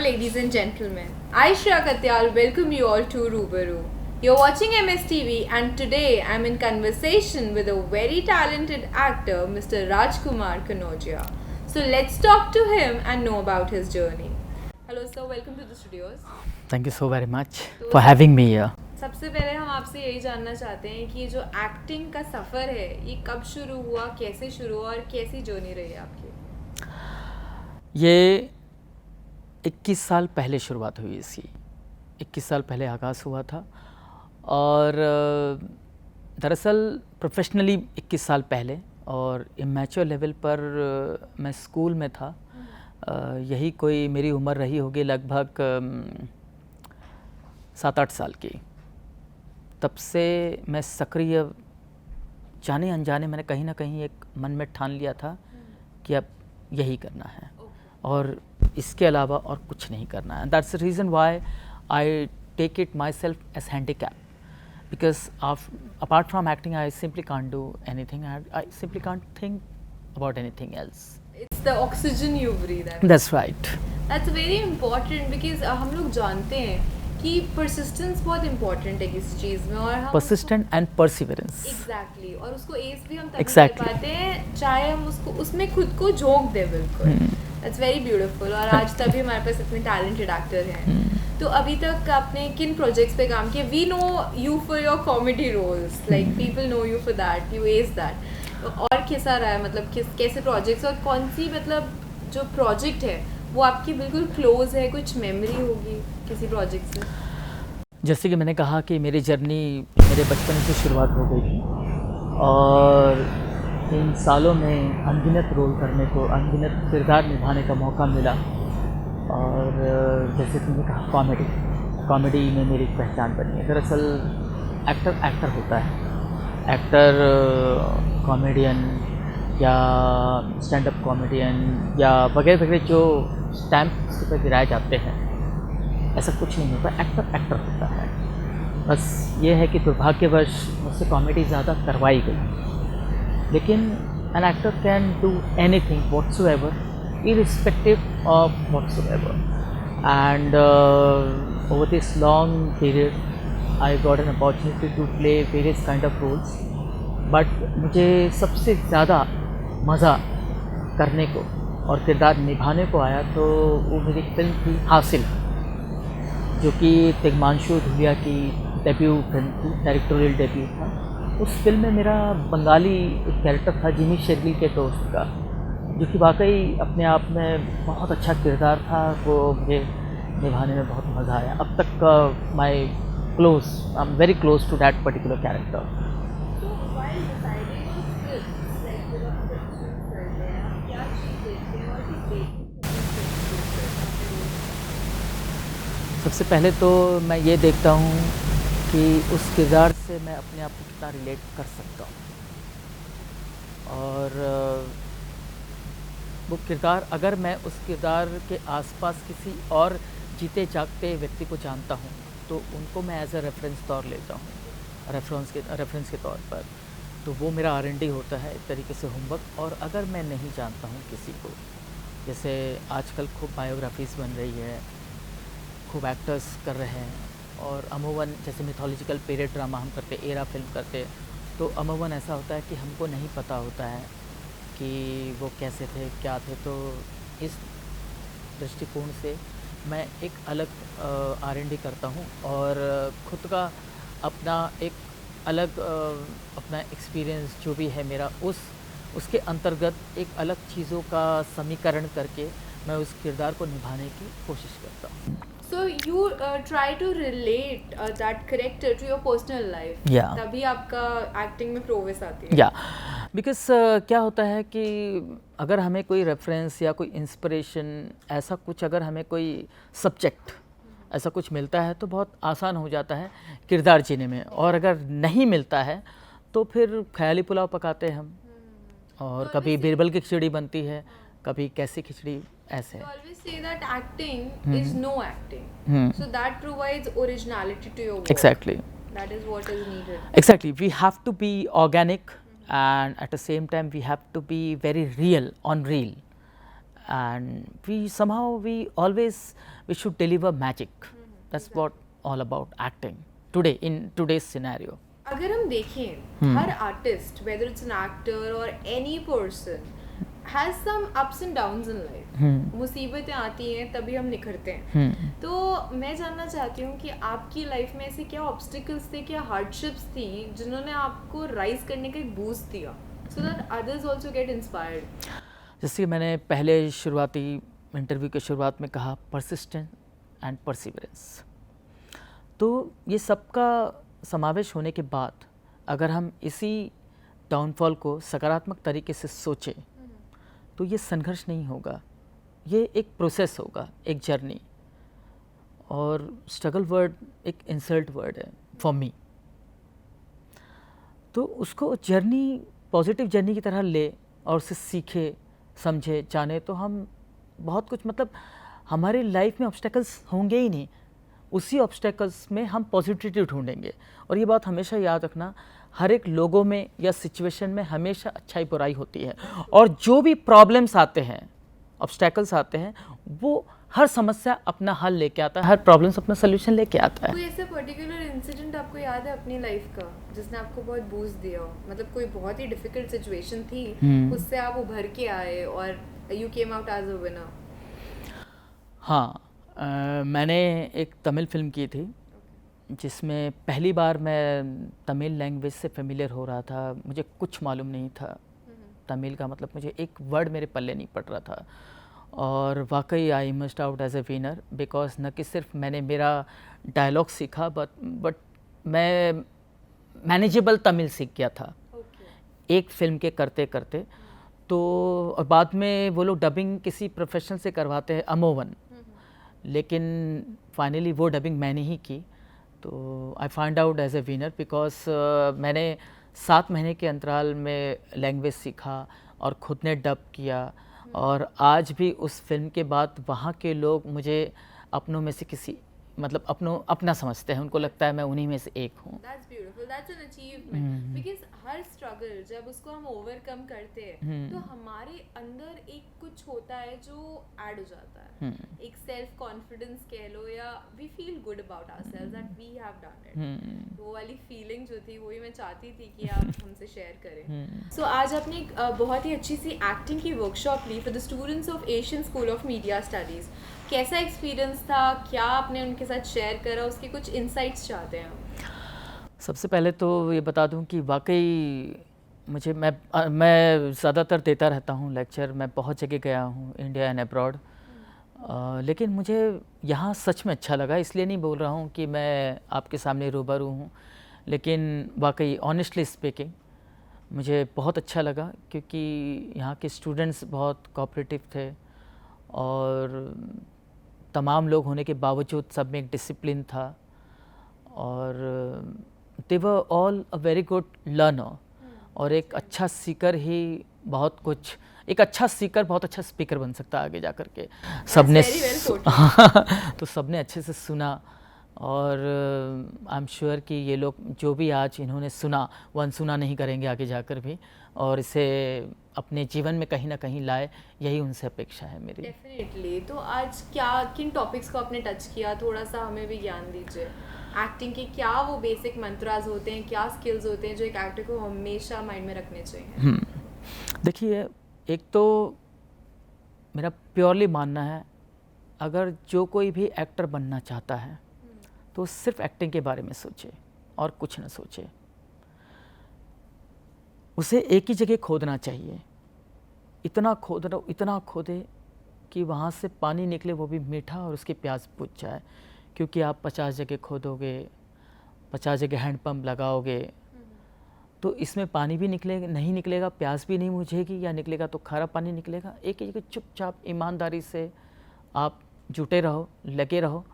ladies and gentlemen. I, Shreya Katyal, welcome you all to Rubaru. You're watching MSTV, and today I'm in conversation with a very talented actor, Mr. Rajkumar Kanodia. So let's talk to him and know about his journey. Hello sir, welcome to the studios. Thank you so very much for having me here. सबसे पहले हम आपसे यही जानना चाहते हैं कि ये जो एक्टिंग का सफ़र है ये कब शुरू हुआ, कैसे शुरू हुआ और कैसी जर्नी रही आपकी? ये 21 साल पहले शुरुआत हुई इसकी। 21 साल पहले आगाज़ हुआ था और दरअसल प्रोफेशनली 21 साल पहले और इमेच्योर लेवल पर मैं स्कूल में था। यही कोई मेरी उम्र रही होगी लगभग 7-8 साल की। तब से मैं सक्रिय जाने अनजाने मैंने कहीं ना कहीं एक मन में ठान लिया था कि अब यही करना है और इसके अलावा और कुछ नहीं करना है। That's the reason why I take it myself as handicap, because apart from acting I simply can't do anything, I simply can't think about anything else. It's the oxygen you breathe. That's right. That's very important because हम लोग जानते हैं कि persistence बहुत important है किसी चीज़ में और हम persistent and perseverance. Exactly. और उसको एस भी हम तभी Exactly. कर पाते हैं चाहे हम उसको उसमें खुद को झोंक दे बिल्कुल. That's very beautiful. और आज तभी हमारे पास इतने talented actor हैं. तो अभी तक आपने किन प्रोजेक्ट्स पे काम किया? We know you for your comedy roles. Like people know you for that. You ace that. और कैसा रहा है, मतलब कैसे प्रोजेक्ट्स और कौन सी मतलब जो प्रोजेक्ट है वो आपकी बिल्कुल क्लोज है, कुछ मेमोरी होगी किसी प्रोजेक्ट से? जैसे कि मैंने कहा कि मेरी जर्नी मेरे बचपन से शुरुआत हो गई थी और इन सालों में अनगिनत रोल करने को, अनगिनत किरदार निभाने का मौका मिला। और जैसे तुमने कहा कॉमेडी में मेरी पहचान बनी है। दरअसल एक्टर होता है, एक्टर कॉमेडियन या स्टैंड अप कॉमेडियन या वगैरह वगैरह जो स्टैम्प उस पर गिराए जाते हैं, ऐसा कुछ नहीं होता। एक्टर होता है। बस ये है कि दुर्भाग्यवश मुझसे कॉमेडी ज़्यादा करवाई गई, लेकिन an actor can do anything whatsoever irrespective of whatsoever, and over this long period I got an opportunity to play various kind of roles, but मुझे सबसे ज़्यादा मज़ा करने को और किरदार निभाने को आया तो वो मेरी फिल्म थी हासिल, जो कि तिग्मांशु धूलिया की डेब्यू फिल्म थी, डायरेक्टोरियल डेब्यू था। उस फिल्म में मेरा बंगाली एक कैरेक्टर था जिमी शेरगिल के दोस्त का, जो कि वाकई अपने आप में बहुत अच्छा किरदार था। वो मुझे निभाने में बहुत मज़ा आया। अब तक I am very close to that particular character. सबसे पहले तो मैं ये देखता हूँ कि उस किरदार से मैं अपने आप को कितना रिलेट कर सकता हूँ, और वो किरदार अगर मैं उस किरदार के आसपास किसी और जीते जागते व्यक्ति को जानता हूँ तो उनको मैं एज अ रेफरेंस तौर लेता हूँ, रेफरेंस के तौर पर। तो वो मेरा R&D होता है एक तरीके से, होमवर्क। और अगर मैं नहीं जानता हूँ किसी को, जैसे आजकल खूब बायोग्राफीज़ बन रही है, खूब एक्टर्स कर रहे हैं, और अमूमन जैसे मिथोलॉजिकल पीरियड ड्रामा हम करते, एरा फिल्म करते, तो अमूमन ऐसा होता है कि हमको नहीं पता होता है कि वो कैसे थे, क्या थे। तो इस दृष्टिकोण से मैं एक अलग R&D करता हूँ और ख़ुद का अपना एक अलग अपना एक्सपीरियंस जो भी है मेरा, उसके अंतर्गत एक अलग चीज़ों का समीकरण करके मैं उस किरदार को निभाने की कोशिश करता हूँ। So you try to relate that character to your personal life. Yeah. तभी आपका एक्टिंग में प्रोग्रेस आती है. या बिकॉज क्या होता है कि अगर हमें कोई रेफरेंस या कोई इंस्पिरेशन, ऐसा कुछ अगर हमें कोई सब्जेक्ट ऐसा कुछ मिलता है तो बहुत आसान हो जाता है किरदार जीने में, और अगर नहीं मिलता है तो फिर ख्याली पुलाव पकाते हैं हम, और कभी बीरबल की खिचड़ी बनती है, कभी कैसी खिचड़ी, ऐसे। You always say that acting is no acting. So that provides originality to your work. Exactly. That is what is needed. Exactly. We have to be organic and at the same time we have to be very real, on real. and we somehow we should deliver magic. That's what all about acting today in today's scenario. अगर हम देखें हर artist whether it's an actor or any person has some ups and downs in life. मुसीबतें आती हैं तभी हम निखरते हैं. तो मैं जानना चाहती हूँ कि आपकी लाइफ में ऐसे क्या ऑब्स्टिकल्स थे, क्या हार्डशिप्स थी जिन्होंने आपको राइज करने का एक बूस्ट दिया so that others also get inspired. जैसे मैंने पहले शुरुआती इंटरव्यू के शुरुआत में कहा, परसिस्टेंस एंड परसिवरेंस. तो ये सबका समावेश होने के बाद अगर हम इसी डाउनफॉल को सकारात्मक तरीके से सोचें तो ये संघर्ष नहीं होगा, ये एक प्रोसेस होगा, एक जर्नी. और स्ट्रगल वर्ड एक इंसल्ट वर्ड है फॉर मी. तो उसको जर्नी, पॉजिटिव जर्नी की तरह ले और उससे सीखे, समझे, जाने तो हम बहुत कुछ, मतलब हमारी लाइफ में ऑब्स्टेकल्स होंगे ही नहीं, उसी ऑब्स्टेकल्स में हम पॉजिटिविटी ढूंढेंगे. और ये बात हमेशा याद रखना, हर एक लोगों में या सिचुएशन में हमेशा अच्छाई बुराई होती है. और जो भी प्रॉब्लम्स आते हैं, ऑब्स्टेकल्स आते हैं, वो हर समस्या अपना हल लेके आता है, हर प्रॉब्लम्स अपना सोल्यूशन लेके आता है. कोई ऐसा पर्टिकुलर इंसिडेंट आपको याद है अपनी लाइफ का जिसने आपको बहुत बूस्ट दिया हो? मतलब कोई बहुत ही डिफिकल्ट सिचुएशन थी, उससे आप उभर के आए और you came out as a winner. हाँ, मैंने एक तमिल फिल्म की थी जिसमें पहली बार मैं तमिल लैंग्वेज से फेमिलियर हो रहा था. मुझे कुछ मालूम नहीं था तमिल का, मतलब मुझे एक वर्ड मेरे पल्ले नहीं पड़ रहा था. और वाकई I must out as a winner, because न कि सिर्फ मैंने मेरा डायलॉग सीखा बट मैं मैनेजेबल तमिल सीख गया था एक फिल्म के करते करते. तो और बाद में वो लोग डबिंग किसी प्रोफेशनल से करवाते हैं, अमोवन, लेकिन फाइनली वो डबिंग मैंने ही की. तो I find out as a winner because मैंने 7 महीने के अंतराल में लैंग्वेज सीखा और खुद ने डब किया. और आज भी उस फिल्म के बाद वहाँ के लोग मुझे अपनों में से किसी, मतलब अपना समझते हैं, उनको लगता है मैं उन्हीं में से एक हूँ. That's beautiful, that's an achievement. Because her struggle जब उसको हम ओवरकम करते हैं तो हमारे अंदर एक कुछ होता है जो ऐड हो जाता है, एक सेल्फ कॉन्फिडेंस कह लो, या we feel good about ourselves that we have done it. वो वाली फीलिंग जो थी वही मैं चाहती थी कि आप हमसे शेयर करें. सो आज आपने एक बहुत ही अच्छी सी एक्टिंग की वर्कशॉप ली for the students of Asian School of Media Studies. कैसा एक्सपीरियंस था, क्या आपने उनके साथ शेयर करा, उसके कुछ इंसाइट्स चाहते हैं हम? सबसे पहले तो ये बता दूं कि वाकई मुझे मैं ज़्यादातर देता रहता हूँ लेक्चर, मैं बहुत जगह गया हूँ इंडिया एंड अब्रॉड, लेकिन मुझे यहाँ सच में अच्छा लगा. इसलिए नहीं बोल रहा हूँ कि मैं आपके सामने रूबरू हूँ, लेकिन वाकई ऑनेस्टली स्पीकिंग मुझे बहुत अच्छा लगा, क्योंकि यहाँ के स्टूडेंट्स बहुत कोऑपरेटिव थे और तमाम लोग होने के बावजूद सब में एक डिसिप्लिन था. और they were all a very good learner, और एक अच्छा सीकर ही बहुत कुछ, एक अच्छा सीकर बहुत अच्छा स्पीकर बन सकता है आगे जा कर के. सबने तो सबने अच्छे से सुना, और आई एम श्योर कि ये लोग जो भी आज इन्होंने सुना वो अनसुना नहीं करेंगे आगे जाकर भी, और इसे अपने जीवन में कहीं ना कहीं लाए, यही उनसे अपेक्षा है मेरी. डेफिनेटली. तो आज किन टॉपिक्स को आपने टच किया, थोड़ा सा हमें भी ज्ञान दीजिए. एक्टिंग के क्या वो बेसिक मंत्रास होते हैं, क्या स्किल्स होते हैं जो एक एक्टर को हमेशा माइंड में रखने चाहिए? देखिए, एक तो मेरा प्योरली मानना है, अगर जो कोई भी एक्टर बनना चाहता है तो सिर्फ एक्टिंग के बारे में सोचे और कुछ न सोचे. उसे एक ही जगह खोदना चाहिए, इतना खोदे कि वहाँ से पानी निकले, वो भी मीठा, और उसकी प्यास बुझ जाए. क्योंकि आप 50 जगह खोदोगे, 50 जगह हैंडपम्प लगाओगे, तो इसमें पानी भी नहीं निकलेगा, प्यास भी नहीं बुझेगी, या निकलेगा तो खारा पानी निकलेगा. एक ही जगह चुपचाप ईमानदारी से आप जुटे रहो, लगे रहो,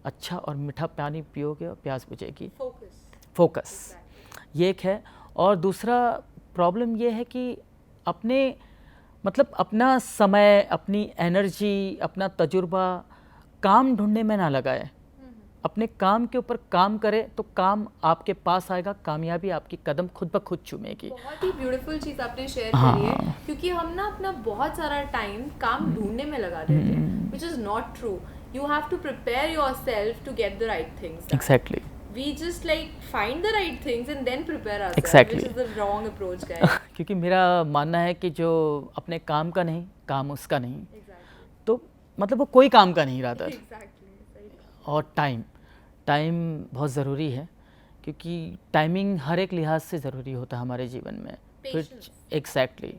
अच्छा और मीठा पानी पियोगे और प्यास बुझेगी. फोकस ये एक है. और दूसरा प्रॉब्लम ये है कि अपना समय, अपनी एनर्जी, अपना तजुर्बा काम ढूंढने में ना लगाए, अपने काम के ऊपर काम करें तो काम आपके पास आएगा, कामयाबी आपकी कदम खुद ब खुद चूमेगी। बहुत ही ब्यूटीफुल चीज़ आपने शेयर हाँ। करी है, क्योंकि हम ना अपना बहुत सारा टाइम काम ढूंढने में लगा देते हैं, which is not true. You have to prepare yourself to get the right things done. Exactly. We just like find the right things and then prepare ourselves, Exactly. which is the wrong approach, guys. क्योंकि मेरा मानना है कि जो अपने काम का नहीं, काम उसका नहीं, Exactly. तो मतलब वो कोई काम का नहीं रादर। Exactly. सही बात। और टाइम बहुत ज़रूरी है, क्योंकि टाइमिंग हर एक लिहाज से ज़रूरी होता है हमारे जीवन में। Patience. एग्जैक्टली,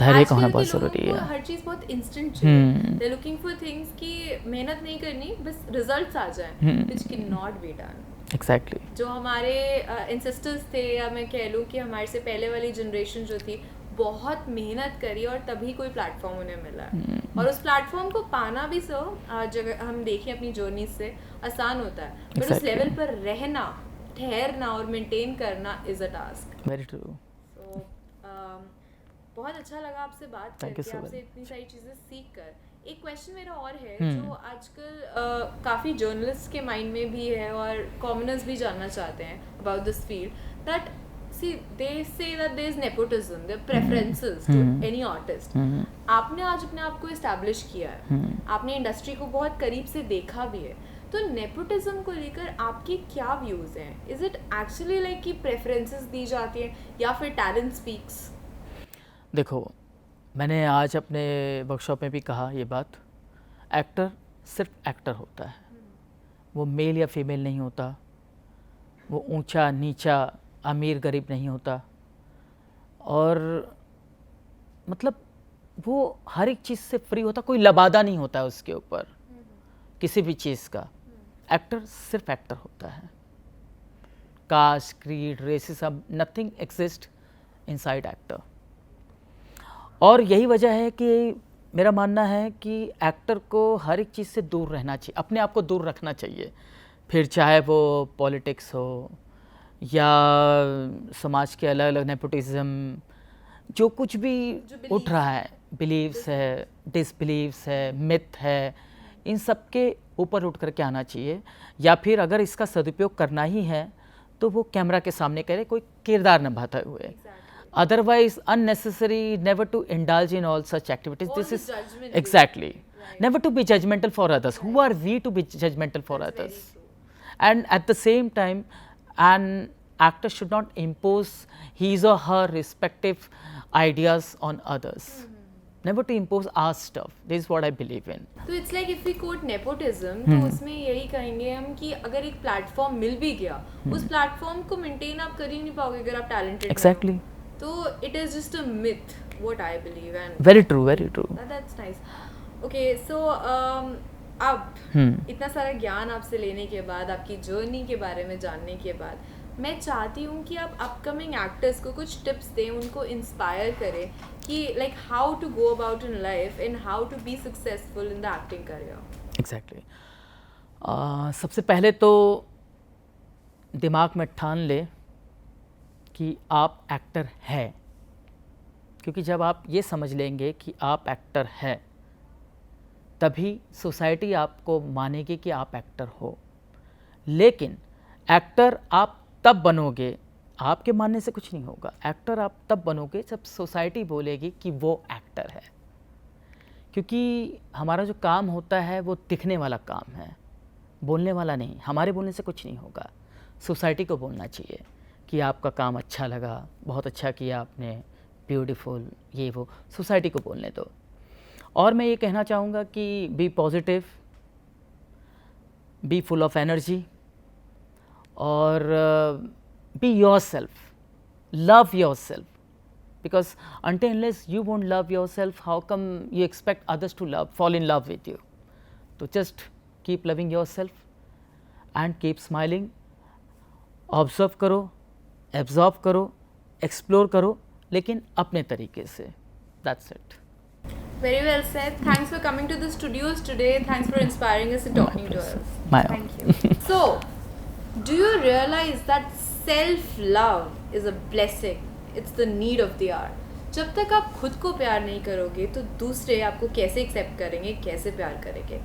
धैर्य का होना आजकल बहुत के लोगों ज़रूरी को है। हर चीज़ बहुत इंस्टेंट चाहिए। They're looking for things कि मेहनत नहीं करनी, बस रिजल्ट्स आ जाएं, which cannot be done. Exactly. जो हमारे एंसेस्टर्स थे, या मैं कह लूँ कि हमारे से पहले वाली जनरेशन जो थी, बहुत मेहनत करी और तभी कोई प्लेटफॉर्म उन्हें मिला है। और उस प्लेटफॉर्म को पाना भी जब हम देखें अपनी जर्नी से आसान होता है, बट उस Exactly. लेवल पर रहना, ठहरना और मेंटेन करना is a task. Very true. So बहुत अच्छा लगा आपसे बात Thank you करके, so आपसे much. इतनी सारी चीज़ें सीख कर। एक क्वेश्चन मेरा और है जो आजकल काफ़ी जर्नलिस्ट के माइंड में भी है और कॉमनर्स भी जानना चाहते हैं about this field, that see they say that there is nepotism, there preferences to any artist. आपने आज अपने आप को इस्टेब्लिश किया है, आपने इंडस्ट्री को बहुत करीब से देखा भी है, तो नेपोटिज्म को लेकर आपके क्या व्यूज़ हैं? इज़ इट एक्चुअली लाइक कि प्रेफरेंसेस दी जाती हैं या फिर टैलेंट स्पीक्स? देखो, मैंने आज अपने वर्कशॉप में भी कहा ये बात, एक्टर सिर्फ एक्टर होता है, वो मेल या फीमेल नहीं होता, वो ऊंचा नीचा अमीर गरीब नहीं होता, और मतलब वो हर एक चीज़ से फ्री होता, कोई लबादा नहीं होता है उसके ऊपर किसी भी चीज़ का। एक्टर सिर्फ एक्टर होता है। Caste, creed, racism, nothing exist inside actor. और यही वजह है कि मेरा मानना है कि एक्टर को हर एक चीज़ से दूर रहना चाहिए, अपने आप को दूर रखना चाहिए, फिर चाहे वो पॉलिटिक्स हो या समाज के अलग अलग नेपोटिज्म, जो कुछ भी उठ रहा है, बिलीव्स है, डिसबिलीव्स है, मिथ है, इन सब के ऊपर उठ करके आना चाहिए। या फिर अगर इसका सदुपयोग करना ही है तो वो कैमरा के सामने करे, कोई किरदार निभाते हुए। Otherwise, unnecessary, never to indulge in all such activities. All This the is judgment exactly. Right. Never to be judgmental for others. Who are we to be judgmental for That's others? very true. And at the same time, an actor should not impose his or her respective ideas on others. Never to impose our stuff. This is what I believe in. तो it's like if we quote nepotism, तो उसमें यही कहेंगे हम कि अगर एक platform मिल भी गया, उस प्लेटफॉर्म को मेंटेन आप कर ही नहीं पाओगे अगर आप टैलेंटेड Exactly. तो it is just a myth, what I believe, and Very true. Very true. That's nice. Okay, so अब इतना सारा ज्ञान आपसे लेने के बाद, आपकी जर्नी के बारे में जानने के बाद, मैं चाहती हूँ कि आप अपकमिंग एक्टर्स को कुछ टिप्स दें, उनको इंस्पायर करें कि like how to go about in life and how to be successful in the acting career. Exactly. सबसे पहले तो दिमाग में ठान ले कि आप एक्टर है, क्योंकि जब आप ये समझ लेंगे कि आप एक्टर है, तभी सोसाइटी आपको मानेगी कि आप एक्टर हो। लेकिन एक्टर आप तब बनोगे, आपके मानने से कुछ नहीं होगा। एक्टर आप तब बनोगे जब सोसाइटी बोलेगी कि वो एक्टर है, क्योंकि हमारा जो काम होता है वो दिखने वाला काम है, बोलने वाला नहीं। हमारे बोलने से कुछ नहीं होगा, सोसाइटी को बोलना चाहिए कि आपका काम अच्छा लगा, बहुत अच्छा किया आपने, ब्यूटीफुल, ये वो, सोसाइटी को बोलने दो। और मैं ये कहना चाहूँगा कि be positive, be full of energy, और be yourself, love yourself, because until unless you won't love yourself, how come you expect others to fall in love with you? So just keep loving yourself and keep smiling. Observe करो, absorb करो, explore करो, लेकिन अपने तरीके से। That's it. Very well said. Thanks for coming to the studios today. Thanks for inspiring us and talking to us. My Thank you. So, do you realize that self-love is a blessing? It's the need of the hour. जब तक आप खुद को प्यार नहीं करोगे तो दूसरे आपको कैसे एक्सेप्ट करेंगे, कैसे प्यार करेंगे?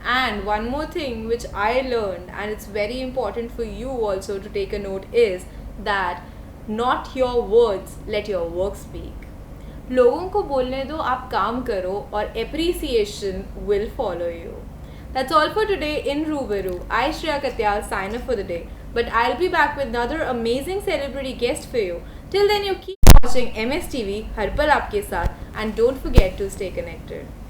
And one more thing which I learned, and it's very important for you also to take a note, is that not your words, let your work speak. लोगों को बोलने दो, आप काम करो, और appreciation will follow you. That's all for today in Rubaru. I, Shreya Katyal, sign off for the day. But I'll be back with another amazing celebrity guest for you. Till then, you keep watching MSTV, हर पल आपके साथ, and don't forget to stay connected.